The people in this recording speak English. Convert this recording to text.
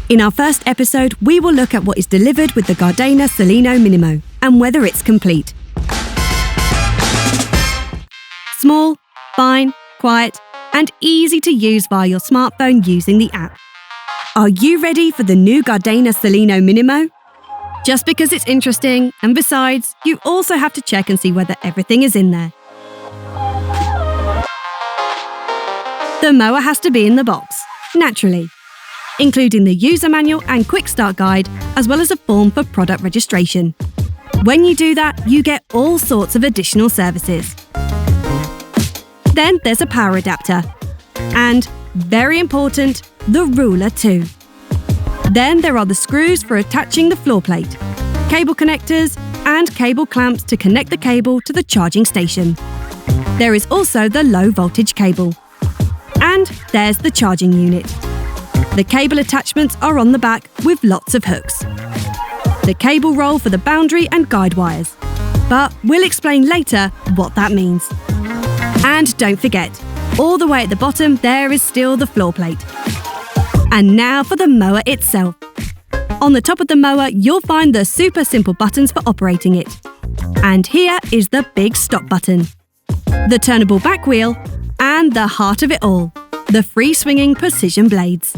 In our first episode, we will look at what is delivered with the GARDENA SILENO minimo and whether it's complete. Small, fine, quiet, and easy to use via your smartphone using the app. Are you ready for the new GARDENA SILENO minimo? Just because it's interesting, and besides, you also have to check and see whether everything is in there. The mower has to be in the box, naturally, including the user manual and quick start guide, as well as a form for product registration. When you do that, you get all sorts of additional services. Then there's a power adapter. And, very important, the ruler too. Then there are the screws for attaching the floor plate, cable connectors, and cable clamps to connect the cable to the charging station. There is also the low voltage cable. And there's the charging unit. The cable attachments are on the back with lots of hooks. The cable roll for the boundary and guide wires. But we'll explain later what that means. And don't forget, all the way at the bottom there is still the floor plate. And now for the mower itself. On the top of the mower you'll find the super simple buttons for operating it. And here is the big stop button, the turnable back wheel, and the heart of it all, the free swinging precision blades.